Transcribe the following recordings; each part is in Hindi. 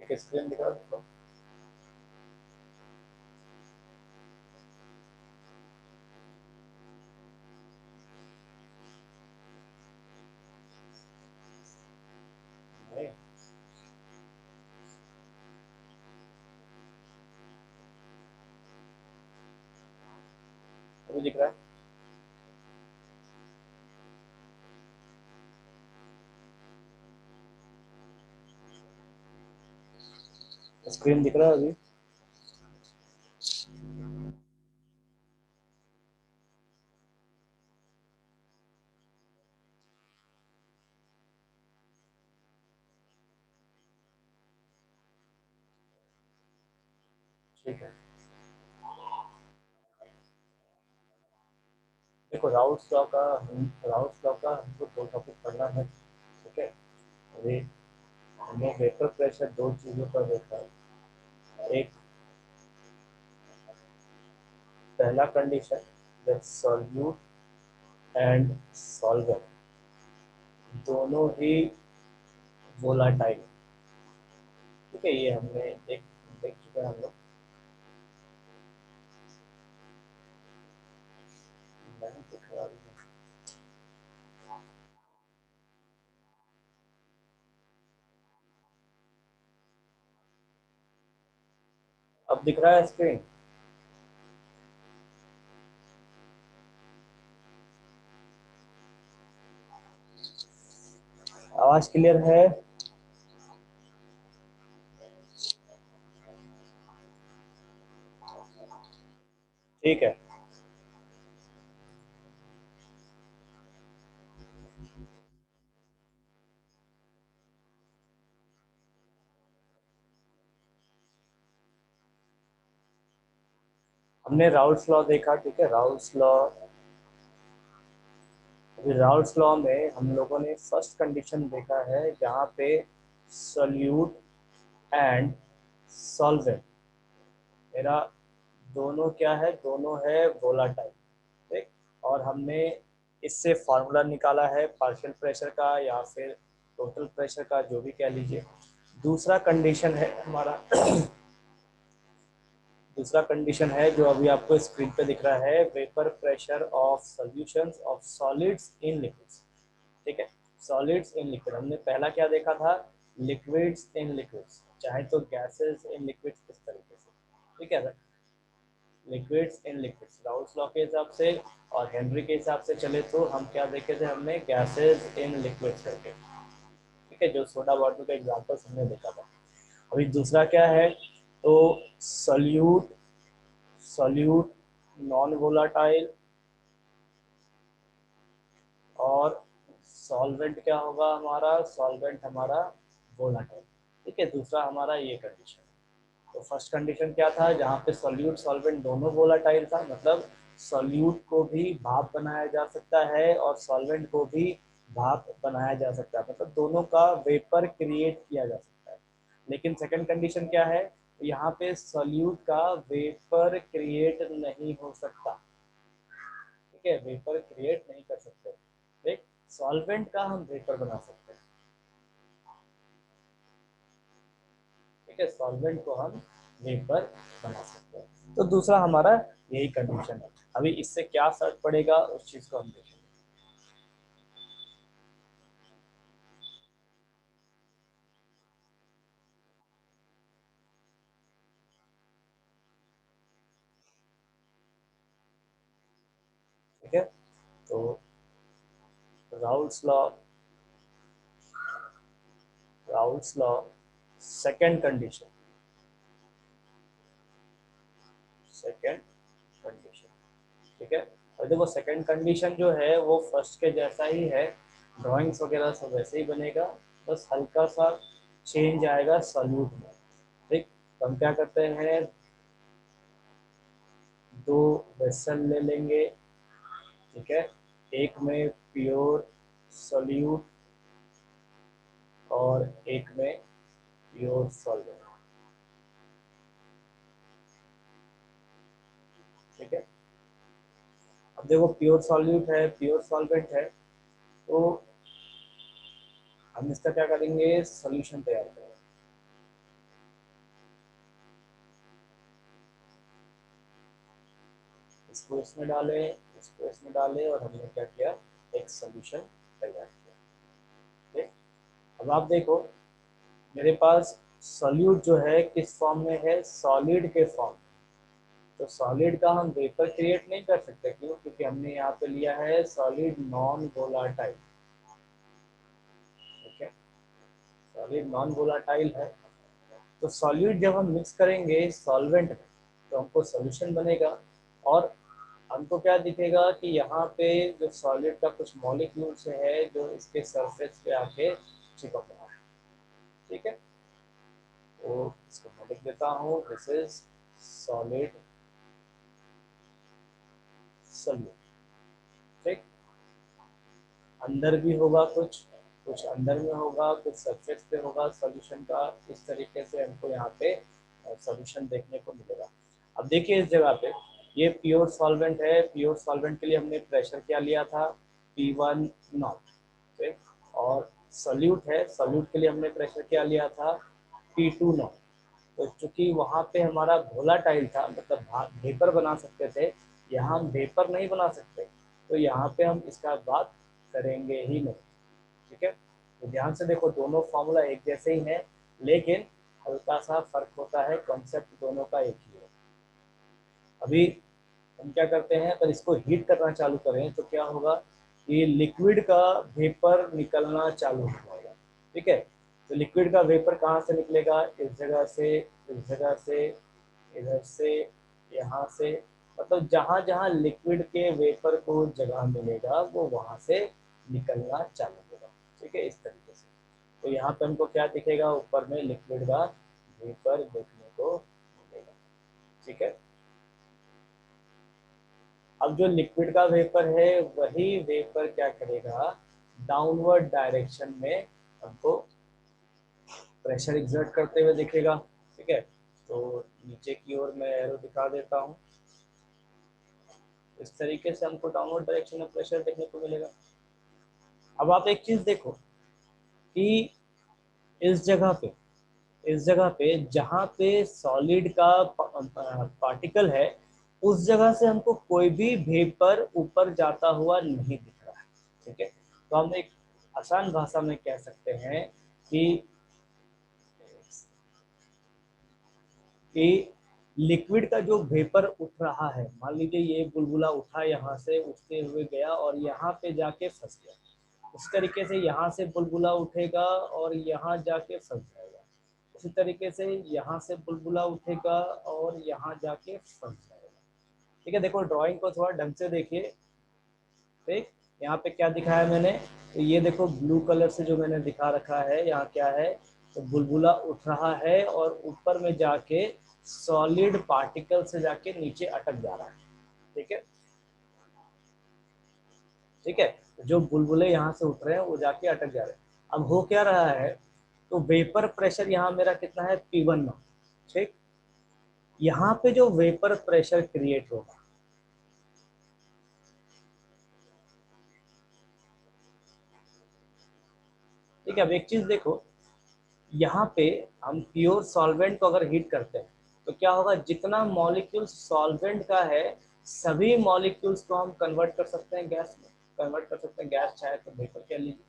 एक स्क्रीन दिखा दो। नहीं, अभी दिख रहा है, स्क्रीन दिख रहा है अभी। ठीक है, देखो राउल्स लॉ का हमको दो टॉपिक पढ़ना है। ठीक है, अभी हमने वेपर प्रेशर दो चीज़ों पर देखा है। एक, पहला condition that solute and solvent दोनों ही वोलाटाइल। ठीक है, ये हमने देख देख चुके हैं हम लोग। नहीं दिख रहा अभी। अब दिख रहा है स्क्रीन? आवाज क्लियर है? ठीक है, हमने राउल्स लॉ देखा। ठीक है, राउल्स लॉ में हम लोगों ने फर्स्ट कंडीशन देखा है जहाँ पे सॉल्यूट एंड सॉल्वेंट मेरा दोनों क्या है, दोनों है वोलाटाइल। ठीक, और हमने इससे फार्मूला निकाला है पार्शियल प्रेशर का या फिर टोटल प्रेशर का, जो भी कह लीजिए। दूसरा कंडीशन है हमारा दूसरा कंडीशन है जो अभी आपको स्क्रीन पे दिख रहा है, vapour pressure of solutions of solids in liquids. ठीक है, सॉलिड्स इन लिक्विड हमने पहला क्या देखा था, लिक्विड्स इन लिक्विड्स, चाहे तो गैसेस इन लिक्विड्स, इस तरीके से। ठीक है, liquids in liquids Raoult's law के हिसाब से। और हेनरी के हिसाब से चले तो हम क्या देखे थे, हमने गैसेस इन लिक्विड्स करके। ठीक है, जो सोडा वाटर का एग्जांपल्स हमने देखा था। अभी दूसरा क्या है, तो सॉल्यूट सॉल्यूट नॉन वोलाटाइल, और सॉल्वेंट क्या होगा हमारा, सॉल्वेंट हमारा वोलाटाइल। ठीक है, दूसरा हमारा ये कंडीशन। तो फर्स्ट कंडीशन क्या था, जहाँ पे सॉल्यूट सॉल्वेंट दोनों वोलाटाइल था, मतलब सॉल्यूट को भी भाप बनाया जा सकता है और सॉल्वेंट को भी भाप बनाया जा सकता है, मतलब दोनों का वेपर क्रिएट किया जा सकता है। लेकिन सेकंड कंडीशन क्या है, यहाँ पे सॉल्यूट का वेपर क्रिएट नहीं हो सकता। ठीक है, वेपर क्रिएट नहीं कर सकते। ठीक, सॉल्वेंट का हम वेपर बना सकते हैं। ठीक है, सॉल्वेंट को हम वेपर बना सकते हैं। तो दूसरा हमारा यही कंडीशन है। अभी इससे क्या फर्क पड़ेगा उस चीज को हम देखेंगे। ठीक है, तो Raoult's law Raoult's law second condition second condition ठीक है, और देखो सेकेंड कंडीशन जो है वो फर्स्ट के जैसा ही है, ड्राइंग्स वगैरह सब वैसे ही बनेगा, बस हल्का सा चेंज आएगा सॉल्यूट में। ठीक, तो हम क्या करते हैं, दो वेसल ले लेंगे। ठीक है, एक में प्योर सॉल्यूट और एक में प्योर सॉल्वेंट। ठीक है, अब देखो प्योर सॉल्यूट है, प्योर सॉल्वेंट है, तो हम इसका क्या करेंगे, सॉल्यूशन तैयार करेंगे। इसको इसमें डालें, इसको इसमें डालें, और हमने क्या किया, एक सोल्यूशन तैयार किया। ठीक, अब आप देखो मेरे पास सॉल्यूट जो है किस फॉर्म में है, सॉलिड के फॉर्म में। तो सॉलिड का हम वेपर क्रिएट नहीं कर सकते, क्यों, क्योंकि हमने यहाँ पे लिया है सॉलिड नॉन वोलाटाइल। ठीक है, सॉलिड नॉन वोलाटाइल है। तो सॉल्यूट जब हम मिक्स करेंगे सॉल्वेंट में तो हमको सॉल्यूशन बनेगा, और हमको क्या दिखेगा कि यहाँ पे जो सॉलिड का कुछ मॉलिक्यूल्स है जो इसके सरफेस पे आके चिपक रहा है। ठीक है, तो इसको मैं लिख देता हूँ, दिस इज सॉलिड सॉल्यूट। ठीक, अंदर भी होगा कुछ, कुछ अंदर में होगा, कुछ सरफेस पे होगा सॉल्यूशन का। इस तरीके से हमको यहाँ पे सॉल्यूशन देखने को मिलेगा। अब देखिए इस जगह पे ये प्योर सॉल्वेंट है, प्योर सॉल्वेंट के लिए हमने प्रेशर क्या लिया था, P1 नॉट। ठीक, और सॉल्यूट है, सॉल्यूट के लिए हमने प्रेशर क्या लिया था, P2 नॉट। तो चूंकि वहाँ पे हमारा वोलाटाइल था, मतलब वेपर बना सकते थे, यहाँ हम वेपर नहीं बना सकते, तो यहाँ पे हम इसका बात करेंगे ही नहीं। ठीक है, तो ध्यान से देखो दोनों फॉर्मूला एक जैसे ही हैं, लेकिन हल्का सा फर्क होता है, कॉन्सेप्ट दोनों का एक ही है। अभी हम क्या करते हैं, अगर इसको हीट करना चालू करें तो क्या होगा, ये लिक्विड का वेपर निकलना चालू हो जाएगा। ठीक है, तो लिक्विड का वेपर कहाँ से निकलेगा, इस जगह से, इस जगह से, इधर से, यहाँ से, मतलब जहाँ जहाँ लिक्विड के वेपर को जगह मिलेगा वो वहाँ से निकलना चालू होगा। ठीक है, इस तरीके से। तो यहाँ पे हमको क्या दिखेगा, ऊपर में लिक्विड का वेपर देखने को मिलेगा। ठीक है, अब जो लिक्विड का वेपर है वही वेपर क्या करेगा, डाउनवर्ड डायरेक्शन में हमको प्रेशर एक्सर्ट करते हुए दिखेगा। ठीक है, तो नीचे की ओर मैं एरो दिखा देता हूँ, इस तरीके से हमको डाउनवर्ड डायरेक्शन में प्रेशर देखने को मिलेगा। अब आप एक चीज देखो कि इस जगह पे, इस जगह पे जहाँ पे सॉलिड का पार्टिकल है, उस जगह से हमको कोई भी वेपर ऊपर जाता हुआ नहीं दिख रहा है। ठीक है, तो हम एक आसान भाषा में कह सकते हैं कि लिक्विड का जो वेपर उठ रहा है, मान लीजिए ये बुलबुला उठा, यहाँ से उठते हुए गया और यहाँ पे जाके फंस गया, उसी तरीके से यहाँ से बुलबुला उठेगा और यहाँ जाके फंस जाएगा, उसी तरीके से यहाँ से बुलबुला उठेगा और यहाँ जाके फंस जाएगा। ठीक है, देखो ड्राइंग को थोड़ा ढंग से देखिए। ठीक, यहाँ पे क्या दिखाया है मैंने, तो ये देखो ब्लू कलर से जो मैंने दिखा रखा है, यहाँ क्या है, तो बुलबुला उठ रहा है और ऊपर में जाके सॉलिड पार्टिकल से जाके नीचे अटक जा रहा है। ठीक है, ठीक है, जो बुलबुले यहाँ से उठ रहे हैं वो जाके अटक जा रहे हैं। अब हो क्या रहा है, तो वेपर प्रेशर यहाँ मेरा कितना है, P1 नॉट। ठीक, यहाँ पे जो वेपर प्रेशर क्रिएट होगा, ठीक है, अब एक चीज देखो, यहाँ पे हम प्योर सॉल्वेंट को अगर हीट करते हैं तो क्या होगा, जितना मॉलिक्यूल्स सॉल्वेंट का है सभी मॉलिक्यूल्स को हम कन्वर्ट कर सकते हैं गैस में, कन्वर्ट कर सकते हैं, गैस चाहे तो वेपर कह लीजिए।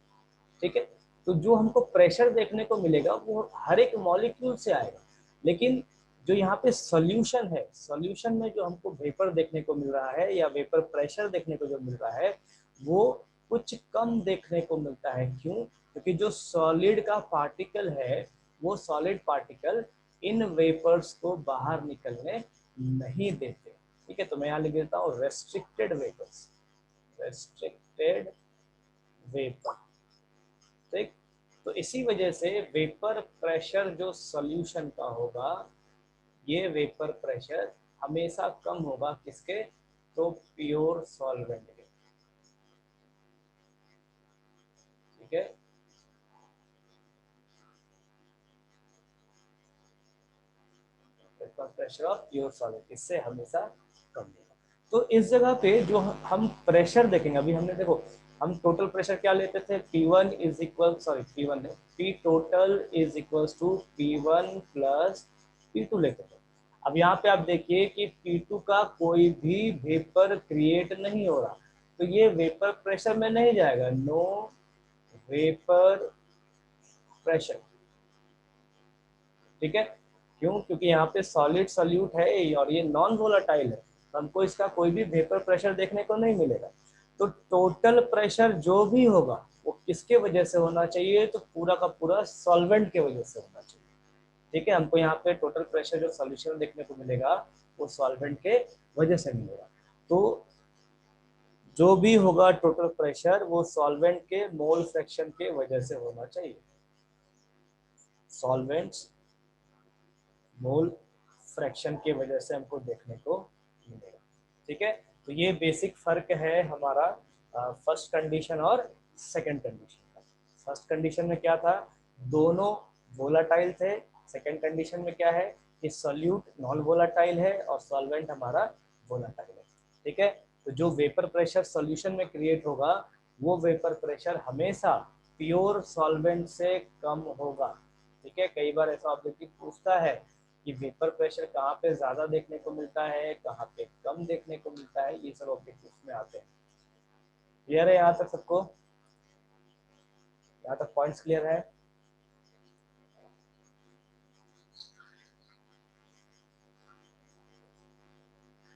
ठीक है, तो जो हमको प्रेशर देखने को मिलेगा वो हर एक मॉलिक्यूल से आएगा, लेकिन जो यहाँ पे सॉल्यूशन है, सॉल्यूशन में जो हमको वेपर देखने को मिल रहा है या वेपर प्रेशर देखने को जो मिल रहा है वो कुछ कम देखने को मिलता है। क्यों, क्योंकि जो सॉलिड का पार्टिकल है वो सॉलिड पार्टिकल इन वेपर्स को बाहर निकलने नहीं देते। ठीक है, तो मैं यहाँ लिख देता हूँ रेस्ट्रिक्टेड वेपर्स, रेस्ट्रिक्टेड वेपर। ठीक, तो इसी वजह से वेपर प्रेशर जो सॉल्यूशन का होगा, ये वेपर प्रेशर हमेशा कम होगा किसके, तो प्योर सॉल्वेंट के। ठीक है, vapour pressure of pure solid इससे हमेशा कम होगा। तो इस जगह पे जो हम प्रेशर देखेंगे, अभी हमने देखो हम टोटल प्रेशर क्या लेते थे, P1 is equal, sorry P1 है, P total is equal to P1 plus P2 लेते थे। अब यहाँ पे आप देखिए कि P2 का कोई भी वेपर क्रिएट नहीं हो रहा, तो ये वेपर प्रेशर में नहीं जाएगा, नो वेपर प्रेशर। ठीक है, क्यों? क्योंकि यहाँ पे सॉलिड सॉल्यूट है और ये नॉन वोलाटाइल है, तो हमको इसका कोई भी वेपर प्रेशर देखने को नहीं मिलेगा। तो टोटल प्रेशर जो भी होगा वो किसके वजह से होना चाहिए? तो पूरा का पूरा सॉल्वेंट के वजह से होना चाहिए। ठीक है, हमको यहाँ पे टोटल प्रेशर जो सॉल्यूशन देखने को मिलेगा वो सॉल्वेंट के वजह से मिलेगा। तो जो भी होगा टोटल प्रेशर वो सॉल्वेंट के मोल फ्रैक्शन के वजह से होना चाहिए, सॉल्वेंट्स मोल फ्रैक्शन के वजह से हमको देखने को मिलेगा। ठीक है, तो ये बेसिक फर्क है हमारा फर्स्ट कंडीशन और सेकंड कंडीशन का। फर्स्ट कंडीशन में क्या था? दोनों वोलाटाइल थे। सेकंड कंडीशन में क्या है कि सॉल्यूट नॉन वोलाटाइल है और सॉल्वेंट हमारा वोलाटाइल है। ठीक है, तो जो वेपर प्रेशर सॉल्यूशन में क्रिएट होगा वो वेपर प्रेशर हमेशा प्योर सॉल्वेंट से कम होगा। ठीक है, कई बार ऐसा ऑब्जेक्टिव पूछता है कि वेपर प्रेशर कहाँ पे ज़्यादा देखने को मिलता है, कहाँ पे कम देखने को मिलता है, ये सब ऑब्जेक्टिव में आते हैं। क्लियर है यहाँ तक सबको? यहाँ तक पॉइंट्स क्लियर है?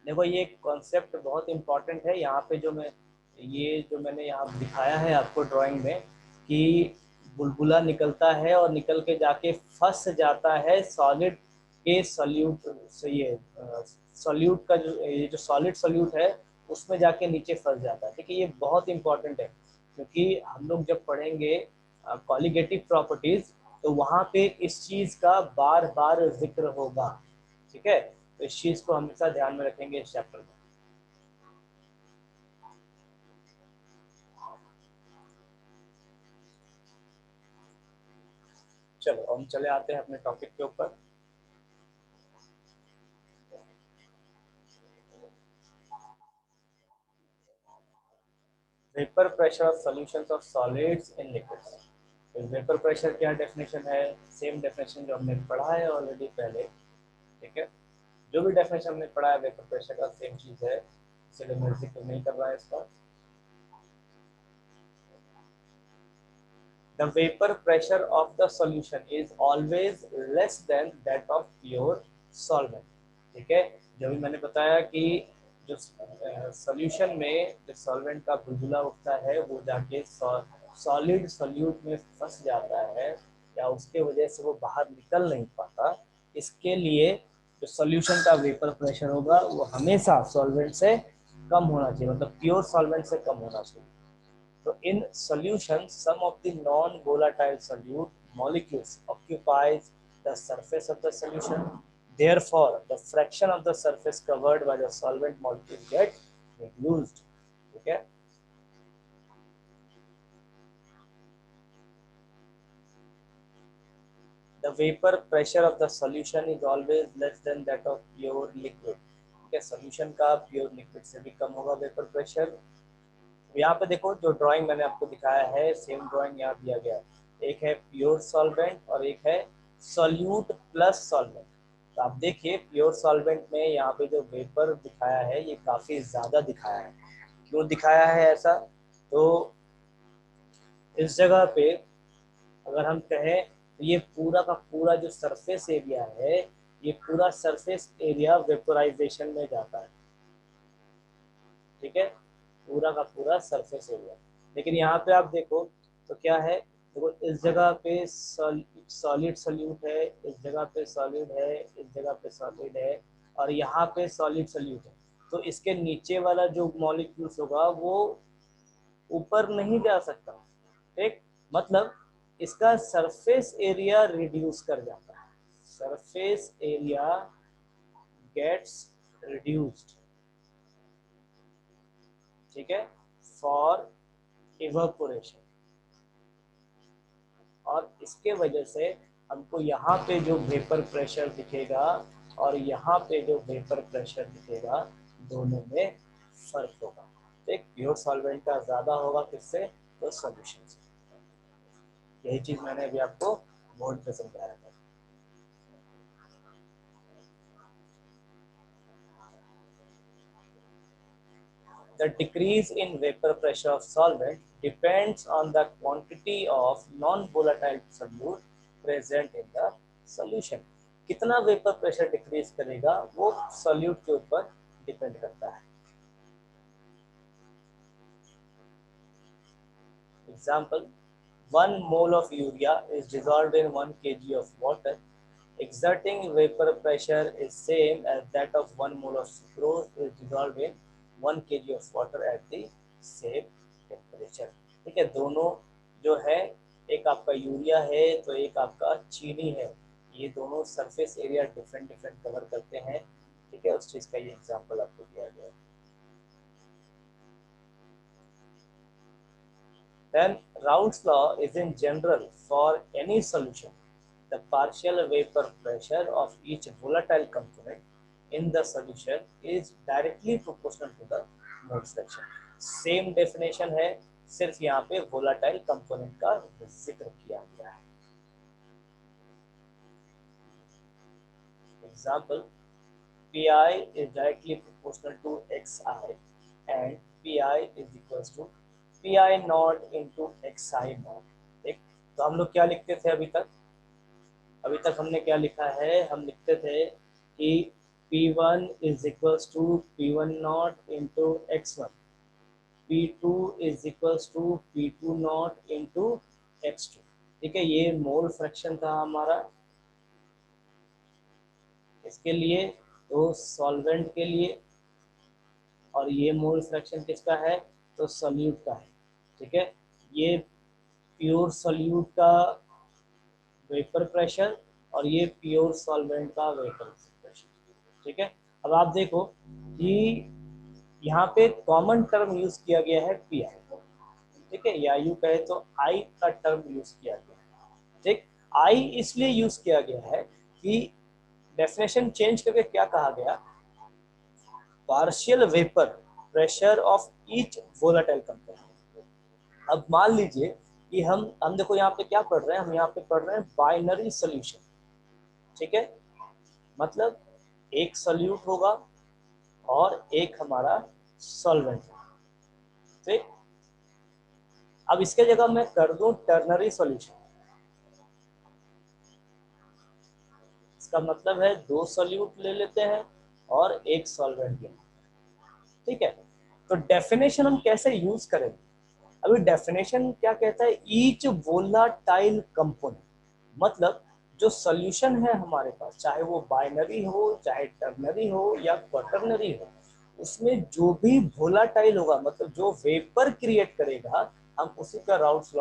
देखो ये कॉन्सेप्ट बहुत इंपॉर्टेंट है। यहाँ पे जो मैंने यहाँ दिखाया है आपको ड्राइंग में कि बुलबुला निकलता है और निकल के जाके फंस जाता है सॉलिड के सॉल्यूट से, ये सॉल्यूट का ये जो सॉलिड सॉल्यूट है उसमें जाके नीचे फंस जाता है। ठीक है, ये बहुत इंपॉर्टेंट है क्योंकि हम लोग जब पढ़ेंगे कॉलिगेटिव प्रॉपर्टीज तो वहाँ पे इस चीज़ का बार बार जिक्र होगा। ठीक है, तो इस चीज़ को हमेशा ध्यान में रखेंगे इस चैप्टर में। चलो हम चले आते हैं अपने टॉपिक के ऊपर। Vapour pressure of solutions of solids in liquids. तो वेपर प्रेशर क्या डेफिनेशन है? सेम डेफिनेशन जो हमने पढ़ा है ऑलरेडी पहले। ठीक है, जो भी डेफिनेशन हमने पढ़ा है वेपर प्रेशर का सेम चीज़ है, इसलिए मैं जिक्र नहीं कर रहा है इसका। The vapor pressure of the solution is always less than that of pure solvent। ठीक है, जो भी मैंने बताया कि जो सॉल्यूशन में जो सॉल्वेंट का बुलबुला उठता है वो जाके सॉलिड सॉल्यूट में फंस जाता है या उसके वजह से वो बाहर निकल नहीं पाता। इसके लिए जो सॉल्यूशन का वेपर प्रेशर होगा वो हमेशा सॉल्वेंट से कम होना चाहिए, मतलब प्योर सॉल्वेंट से कम होना चाहिए। So in solution, some of the non-volatile solute molecules occupies the surface of the solution. Therefore, the fraction of the surface covered by the solvent molecule get reduced. Okay. The vapor pressure of the solution is always less than that of pure liquid. Okay, solution का pure liquid से भी कम होगा vapor pressure। यहाँ पे देखो जो ड्राइंग मैंने आपको दिखाया है सेम ड्राइंग यहाँ दिया गया है। एक है प्योर सॉल्वेंट और एक है सॉल्यूट प्लस सॉल्वेंट। तो आप देखिए प्योर सॉल्वेंट में यहाँ पे जो वेपर दिखाया है ये काफ़ी ज़्यादा दिखाया है। क्यों दिखाया है ऐसा? तो इस जगह पे अगर हम कहें तो ये पूरा का पूरा जो सरफेस एरिया है ये पूरा सरफेस एरिया वेपोराइजेशन में जाता है। ठीक है, पूरा का पूरा सरफेस एरिया। लेकिन यहाँ पे आप देखो तो क्या है, देखो इस जगह पे सॉलिड सॉल्यूट है, इस जगह पे सॉलिड है, इस जगह पे सॉलिड है और यहाँ पे सॉलिड सॉल्यूट है। तो इसके नीचे वाला जो मॉलिक्यूल्स होगा वो ऊपर नहीं जा सकता। ठीक, मतलब इसका सरफेस एरिया रिड्यूस कर जाता है, सरफेस एरिया गेट्स रिड्यूस्ड। ठीक है, फॉर इवेपोरेशन। और इसके वजह से हमको यहाँ पे जो वेपर प्रेशर दिखेगा और यहाँ पे जो वेपर प्रेशर दिखेगा दोनों में फर्क होगा। एक प्योर सॉल्वेंट का ज़्यादा होगा किससे? तो सॉल्यूशन से। यही चीज़ मैंने अभी आपको बोर्ड पे समझाया था। The decrease in vapor pressure of solvent depends on the quantity of non-volatile solute present in the solution. कितना वेपर प्रेशर डिक्रीज करेगा वो सॉल्यूट के ऊपर डिपेंड करता है. Example, 1 mole of urea is dissolved in 1 kg of water. Exerting vapor pressure is same as that of 1 mole of sucrose is dissolved in 1 kg of water at the same temperature. ठीक है, दोनों जो है, एक आपका यूरिया है तो एक आपका चीनी है, ये दोनों surface area different different cover करते हैं. ठीक है, उस चीज़ का ये एग्जांपल आपको दिया गया है. Then Raoult's law is in general for any solution. The partial vapor pressure of each volatile component in the solution is directly proportional to the mole fraction. Same definition है, सिर्फ यहाँ पे volatile component का जिक्र किया गया है. Example, Pi is directly proportional to Xi and Pi is equals to Pi not into Xi not. ठीक, तो हम लोग क्या लिखते थे अभी तक हमने क्या लिखा है, हम लिखते थे कि P1 is equals to P1 not into X1, P2 is equals to P2 not into X2. ठीक है, ये मोल फ्रैक्शन था हमारा इसके लिए, तो सॉल्वेंट के लिए, और ये मोल फ्रैक्शन किसका है, तो सॉल्यूट का है. ठीक है, ये प्योर सॉल्यूट का वेपर प्रेशर और ये प्योर सॉल्वेंट का वेपर प्रेशर. ठीक है, अब आप देखो कि यहाँ पे कॉमन टर्म यूज किया गया है पी आई. ठीक है, या यू कहे तो आई का टर्म यूज किया गया है. ठीक, आई इसलिए यूज किया गया है कि डेफिनेशन चेंज करके क्या कहा गया, partial vapour pressure of each volatile component. अब मान लीजिए कि हम देखो यहाँ पे क्या पढ़ रहे हैं, हम यहाँ पे पढ़ रहे हैं बाइनरी सॉल्यूशन. ठीक है, मतलब एक सॉल्यूट होगा और एक हमारा सॉल्वेंट. ठीक, अब इसके जगह मैं कर दूं टर्नरी सॉल्यूशन. इसका मतलब है दो सॉल्यूट ले लेते हैं और एक सॉल्वेंट ले लेते हैं. ठीक है, तो डेफिनेशन हम कैसे यूज करेंगे, अभी डेफिनेशन क्या कहता है, ईच वोलाटाइल कंपोनेंट, मतलब जो सॉल्यूशन है हमारे पास, चाहे वो बाइनरी हो, चाहे टर्नरी हो या क्वाटर्नरी हो, उसमें जो भी वोलाटाइल होगा, मतलब जो वेपर क्रिएट करेगा, हम उसी का राउल्ट्स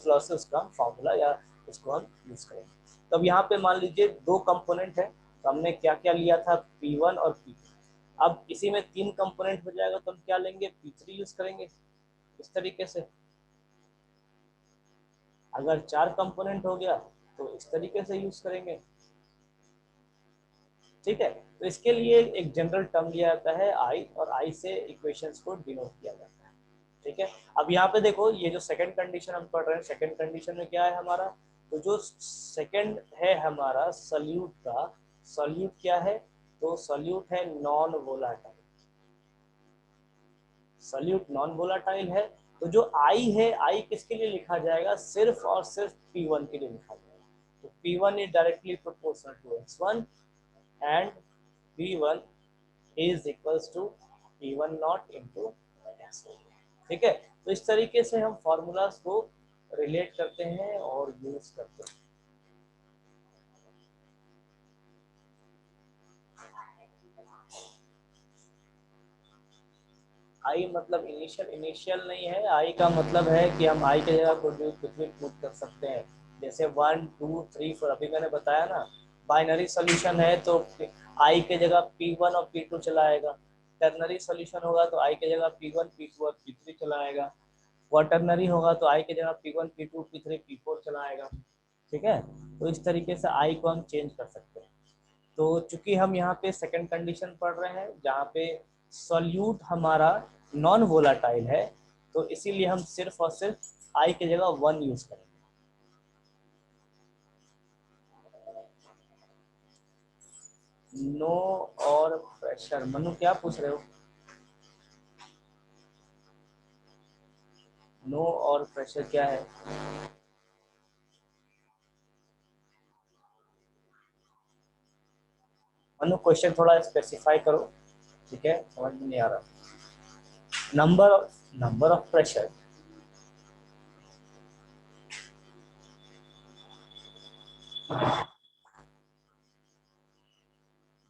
लॉ से उसका फॉर्मूला या उसको हम यूज करेंगे. तो अब यहाँ पे मान लीजिए दो कंपोनेंट है, तो हमने क्या क्या लिया था, P1 और P2. अब इसी में 3 कंपोनेंट हो जाएगा तो हम क्या लेंगे, P3 यूज करेंगे. इस तरीके से अगर 4 कंपोनेंट हो गया तो इस तरीके से यूज करेंगे. ठीक है, तो इसके लिए एक जनरल टर्म लिया जाता है आई, और आई से इक्वेशंस को डिनोट किया जाता है. ठीक है, अब यहाँ पे देखो ये जो सेकंड कंडीशन हम पढ़ रहे हैं, सेकंड कंडीशन में क्या है हमारा, तो जो सेकंड है हमारा सॉल्यूट का, सॉल्यूट क्या है, तो सॉल्यूट है non volatile. Solute non volatile है, तो जो आई है, आई किसके लिए लिखा जाएगा, सिर्फ और सिर्फ P1 के लिए लिखा जाएगा. तो P1 is directly proportional to X1 and P1 is equals to P1 not into X1. ठीक है, तो इस तरीके से हम फॉर्मूलाज को रिलेट करते हैं और यूज करते हैं. आई मतलब इनिशियल नहीं है, आई का मतलब है कि हम आई की जगह कुछ भी पुट कर सकते हैं, जैसे 1 2 3 4. अभी मैंने बताया ना, बाइनरी सॉल्यूशन है तो आई के जगह P1 और P2 चलाएगा. टर्नरी सॉल्यूशन होगा तो आई के जगह P1 P2 और P3 चलाएगा. क्वाटर्नरी होगा तो आई के जगह P1 P2 P3 P4 चलाएगा. ठीक है, तो इस तरीके से आई को हम चेंज कर सकते हैं. तो चूंकि हम यहाँ पे सेकंड कंडीशन पढ़ रहे हैं जहाँ पे सॉल्यूट हमारा नॉन वोलाटाइल है, तो इसीलिए हम सिर्फ और सिर्फ आई की जगह 1 यूज करेंगे. नो और प्रेशर, मनु क्या पूछ रहे हो, नो और प्रेशर क्या है? अनु क्वेश्चन थोड़ा स्पेसिफाई करो, ठीक है, समझ में नहीं आ रहा। Number of pressure,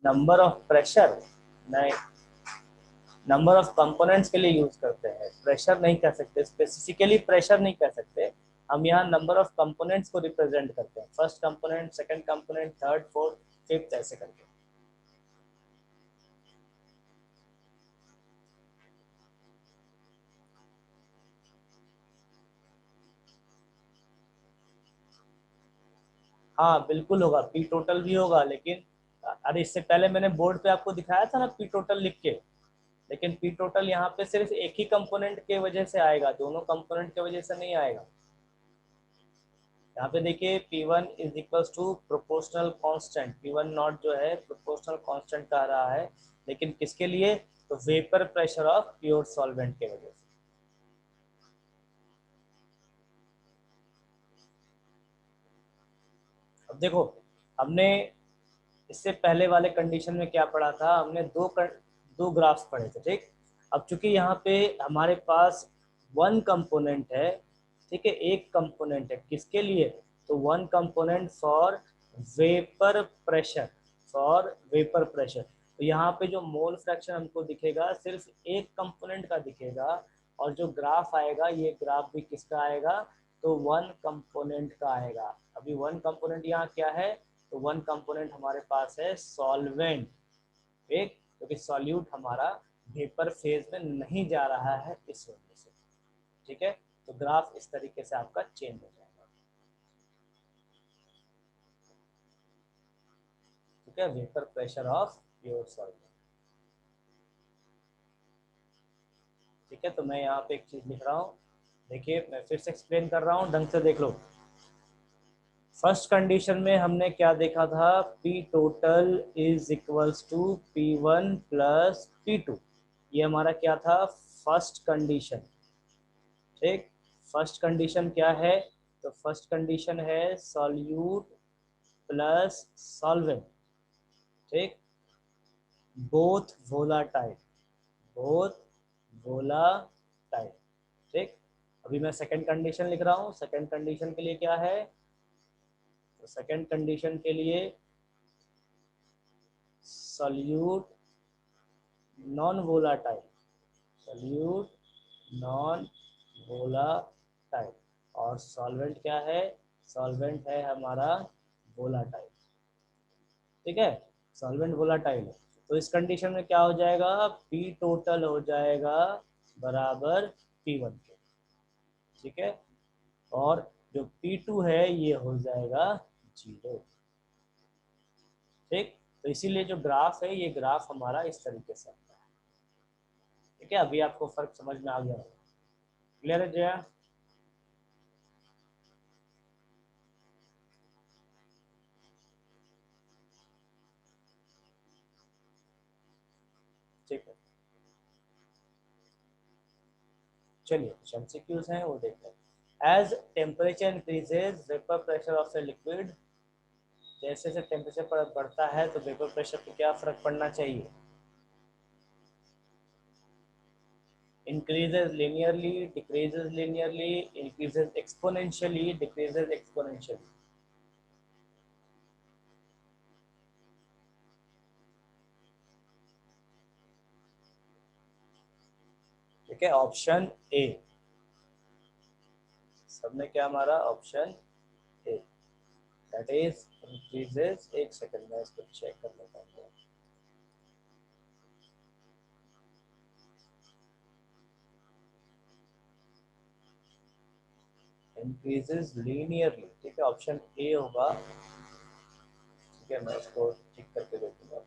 number of pressure नहीं, नंबर ऑफ कंपोनेंट्स के लिए यूज करते हैं, प्रेशर नहीं कह सकते, स्पेसिफिकली प्रेशर नहीं कह सकते। हम यहाँ नंबर ऑफ कंपोनेंट्स को रिप्रेजेंट करते हैं, first component, second component, third, fourth, fifth, ऐसे करके। हाँ बिल्कुल होगा, पी टोटल भी होगा, लेकिन अरे इससे पहले मैंने बोर्ड पे आपको दिखाया था ना पी टोटल लिख के। लेकिन पी टोटल यहाँ पे सिर्फ एक ही कंपोनेंट के वजह से आएगा, दोनों कंपोनेंट के वजह से नहीं आएगा। यहाँ पे देखिए P1 is equal to proportional constant, P1 not जो है प्रोपोर्शनल कांस्टेंट कह रहा है, लेकिन किसके लिए? तो vapour pressure of pure solvent के वजह से। अब देखो, हमने इससे पहले वाले कंडीशन में क्या पढ़ा था, हमने दो ग्राफ्स पढ़े थे, ठीक। अब चूंकि यहाँ पे हमारे पास वन कंपोनेंट है, ठीक है, एक कंपोनेंट है, किसके लिए? तो one component for vapour pressure, for vapour pressure. तो यहाँ पे जो मोल फ्रैक्शन हमको दिखेगा सिर्फ एक कंपोनेंट का दिखेगा, और जो ग्राफ आएगा ये ग्राफ भी किसका आएगा? तो वन कंपोनेंट का आएगा। अभी वन कंपोनेंट यहाँ क्या है? तो वन कंपोनेंट हमारे पास है सॉल्वेंट, ठीक, क्योंकि सॉल्यूट हमारा वेपर फेज में नहीं जा रहा है इस वजह से, ठीक है। तो ग्राफ इस तरीके से आपका चेंज हो जाएगा, ठीक है, vapour pressure of pure solvent. ठीक है, तो मैं यहाँ पे एक चीज लिख रहा हूँ, देखिए मैं फिर से एक्सप्लेन कर रहा हूँ, ढंग से देख लो। फर्स्ट कंडीशन में हमने क्या देखा था? P total is equals to P1 plus P2, ये हमारा क्या था? फर्स्ट कंडीशन, ठीक। फर्स्ट कंडीशन क्या है? तो फर्स्ट कंडीशन है सॉल्यूट प्लस सॉल्वेंट, ठीक, बोथ वोलाटाइल, बोथ वोलाटाइल, ठीक। अभी मैं सेकंड कंडीशन लिख रहा हूँ, सेकंड कंडीशन के लिए क्या है? तो सेकंड कंडीशन के लिए solute non volatile, solute non volatile, और सॉल्वेंट क्या है? सॉल्वेंट है हमारा वोलाटाइल, ठीक है, सॉल्वेंट वोलाटाइल है। तो इस कंडीशन में क्या हो जाएगा? पी टोटल हो जाएगा बराबर P1 के, ठीक है, और जो P2 है ये हो जाएगा 0, ठीक। तो इसीलिए जो ग्राफ है ये ग्राफ हमारा इस तरीके से आता है, ठीक है। अभी आपको फर्क समझ में आ गया होगा, क्लियर है जया? ठीक है, चलिए कुछ एमसीक्यूज हैं वो देखते हैं। As temperature increases vapour pressure of a liquid, जैसे जैसे टेम्परेचर बढ़ता है तो वेपर प्रेशर पे क्या फर्क पड़ना चाहिए? increases linearly, decreases linearly, increases exponentially, decreases exponentially। ठीक है, ऑप्शन ए, सबने क्या हमारा option A, that is increases. एक सेकंड में इसको चेक कर लेता हूँ, इंक्रीजेस लीनियरली, ठीक है, ऑप्शन ए होगा, ठीक है, मैं इसको ठीक करके देखूंगा।